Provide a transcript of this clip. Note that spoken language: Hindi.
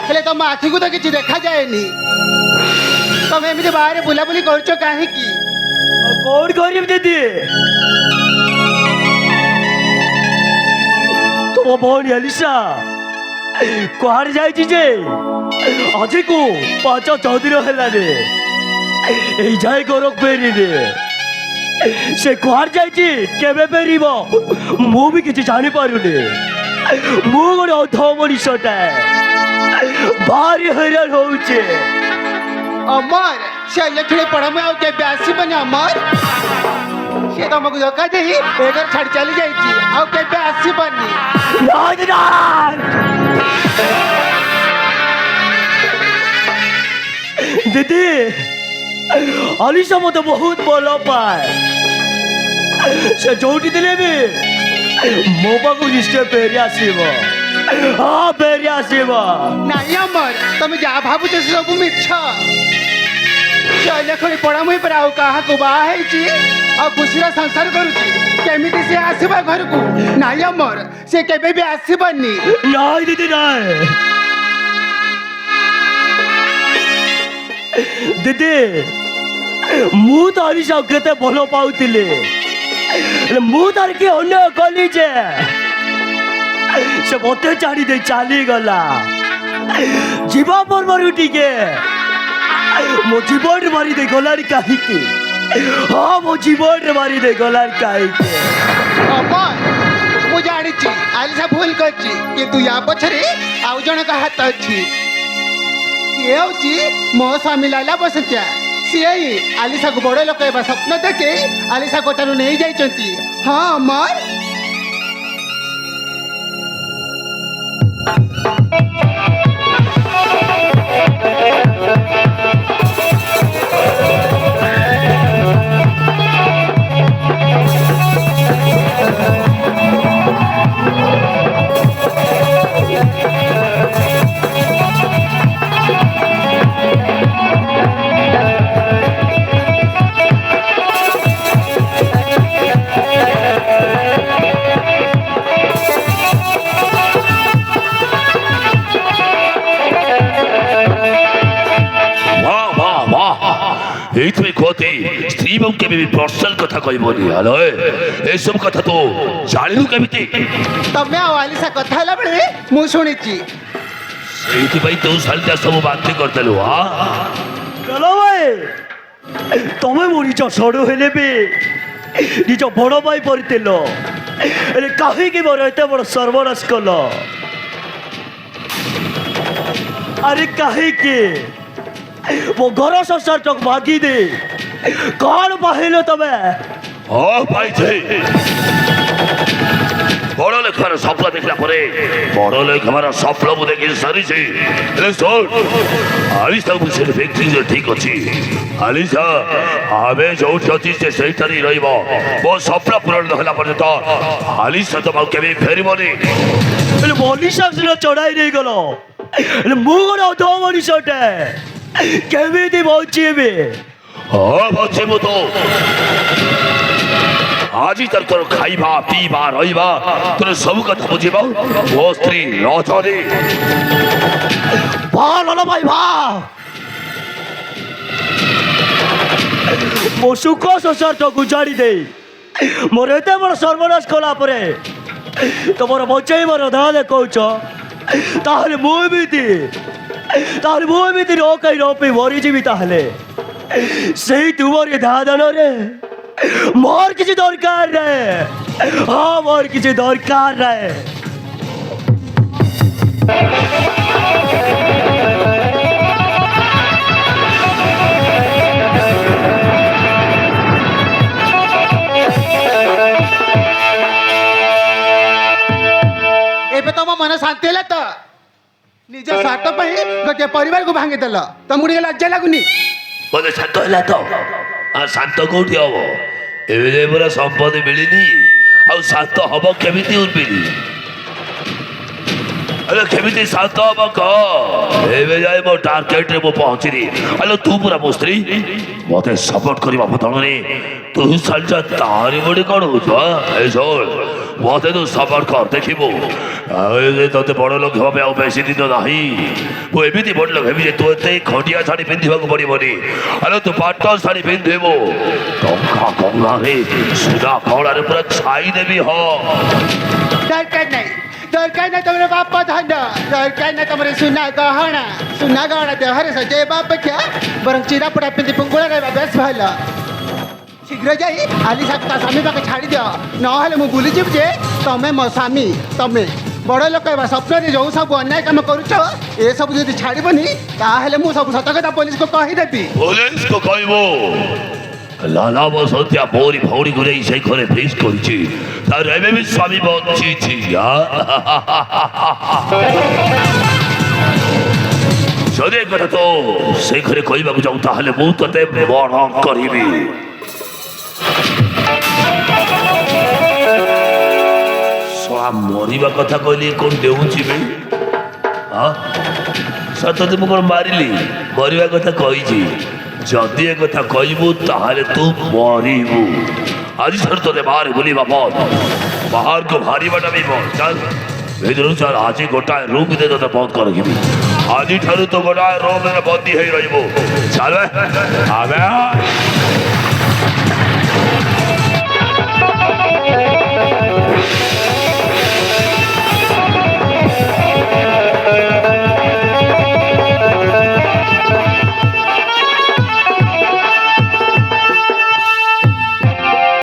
हेले तुम आखि को तो किसी देखा जाएनी तुम एमती बाहर बुलाबुली कर कहीं कौन गरीब दीदी तुम भौणी अलिशा कहाड़ जाए आज को 5-6 दिन है जाए गोरख फेरी से कहाड़ जाए फेर मु भी किसी जानी पारुनी मु गोटे अध मनीषटा भारी हैरान होचे अमर से इलेक्ट्रिक पड़ा में आके ब्यासी बने अमर से तुमको धोखा दे एगर छाड़ चली जाई आउ के ब्यासी बनी दीदी अलिशा मत बहुत भल पाए से जोटी दिले भी मो पाक निश्चय फेरी आसब हाँ फेरी आसब नहीं अमर तुम जा भावुच से सब मिछ से इलेक्ट्रिक पड़ा मुई पर आउ कहा को बाहा आ खुशी संसार करुची केमिति से आसबा घर को नहीं अमर से केबे भी आसबनी नहीं दीदी नहीं दीदी मु तो अलिशा केते भल पाउतिले मु तार के अन्य कली जे से मते छाड़ी दे चली गला जीवा परमरु टिके मो जीवन मारी दे गलार काहे के हाँ मो जीवन मारी दे गलार काहे के अमर मु जानी आलिशा भूल करची किंतु या पछरे आउ जण का हाथ अछि सी होची मो स्वामी लाला बसत्या सी आलिशा को बड़ लोक एबा स्वप्न देखे आलिशा कोठारु नहीं जाइचंती हाँ अमर स्त्री के भी पर्सनल कथा कहबनी हलो ए सब कथा तो जानिलु केमिति तमे आलिशा कथा हला बेले मु सुनिची सेति भाई तो सालता सब बात करतलु हां चलो भाई तमे मोरी जो सडो हेले बे निज बड़ भाई परितेलो एले काहे के मोर एते बड़ सर्वनाश कलो अरे काहे के वो घर संसार तक भागी दे कौन पाहिलो तबे हाँ भाई थे बड़ लेखार स्वप्न देखला परे बड़ लेखार स्वप्न मु देखि सारी छी ले सुन आलिशा से व्यक्ति जो ठीक अछि आलिशा आबे जो अछि से सही तरी रहइबो वो स्वप्न पूर्ण होला पर्यंत आलिशा तो केबे फेरिबोनी ले मनीषा से चढ़ाई नहीं गलो ले मु गोटे अधो मनीषटे केमिति बचिबे हाँ बचिबो तो आज तर तोर खाइबा पीबा रहिबा तोर सब कथा बुझिबा वो स्त्री रचनी भाल हलो भाई भा मो सुख संसार तो गुजारी दे मोर एते बड़ सर्वनाश कला परे तमर बचैबर धा दे कहछ ताहले मु एमिति रोकई रोपी मरीजी ताहले से तुमर धादन रे मोर किसी दरकार रे हाँ मोर किसी दरकार रे एबे तुम मन शांति है तो निज स्वार्थ गोटे परिवार को भांगी देल तुमको टे लज्जा लगुनि बोले शांत है तो शांत कौटी हम एवं पूरा संपत्ति मिलनी आ शांत हम केमिति उर्मिली अरे केमिति शांत हम कह एवं जाए मो टार्गेट रे मो पहुंचनी अरे तू पूरा मो स्त्री मते सपोर्ट करबा बदलने तू सालजा तारी बड़ी कौन हो মতে তো সফর কর দেখিব তোতে বড় লোক হবে ଆଉ ବେଶୀ ଦିନ ନାହିଁ ମୁଁ ଏମିତି ବଡ଼ ଲୋକ ହେବି ଯେ ତୁ ଏତେ ଖଣ୍ଡିଆ ଶାଢ଼ୀ ପିନ୍ଧିବାକୁ ପଡ଼ିବନି ଆରେ ତୁ ପାଟ ଶାଢ଼ୀ ପିନ୍ଧିବୁ ଟଙ୍କା ଗଙ୍ଗାରେ ସୁନା କଳାରେ ପୁରା ଛାଇ ଦେବି ହଁ ଦରକାର ନାହିଁ ତମର ବାପ ଧନ ଦରକାର ନାହିଁ ତମର ସୁନା ଗହଣା ଦେହରେ ସଜେଇବା ଅପେକ୍ଷା ବରଂ ଚିରାପୋଡ଼ା ପିନ୍ଧି ପୁଙ୍ଗୁଳା ରହିବା ବେଶ ଭଲ ଶୀଘ୍ର ଯାଇ ଆଲିସାକୁ ତା ସ୍ୱାମୀ ପାଖେ ଛାଡ଼ି ଦିଅ ନହେଲେ ମୁଁ ଭୁଲିଯିବି ଯେ ତମେ ମୋ ସ୍ୱାମୀ ତମେ ବଡ଼ ଲୋକ ହେବା ସ୍ୱପ୍ନରେ ଯେଉଁ ସବୁ ଅନ୍ୟାୟ କାମ କରୁଛ ଏସବୁ ଯଦି ଛାଡ଼ିବନି ତାହେଲେ ମୁଁ ସବୁ ସତ କଥା ପୋଲିସକୁ କହିଦେବି ପୋଲିସକୁ କହିବୁ ଲାଲା ବସନ୍ତିଆ ମୋରି ଭଉଣୀକୁ ନେଇ ସେଇ ଘରେ ଫିସ୍ କରିଛି ତାର ଏବେ ବି ସ୍ୱାମୀ ବଞ୍ଚିଛି ଯଦି ଏ କଥା ତ ସେଇ ଘରେ କହିବାକୁ ଯାଉ ତାହେଲେ ମୁଁ ତତେ ବଣ କରିବି ମରିବା କଥା କହିଲି କଣ ଦେଉଛି ବେ ସତତେ ମୁଁ କଣ ମାରିଲି ମରିବା କଥା କହିଛି ଯଦି ଏ କଥା କହିବୁ ତାହେଲେ ତୁ ମରିବୁ ଆଜି ଠାରୁ ତୋତେ ବାହାରେ ବୁଲିବା ବନ୍ଦ ବାହାରକୁ ବାହାରିବାଟା ବି ବନ୍ଦ ଚାଲ ଭିତରୁ ଚାଲ ଆଜି ଗୋଟାଏ ରୁମ୍ ଭିତରେ ତୋତେ ବନ୍ଦ କରିବି ଆଜିଠାରୁ ତୁ ଗୋଟାଏ ରୁମ୍ରେ ବନ୍ଦୀ ହେଇ ରହିବୁ ଚାଲ ଆମେ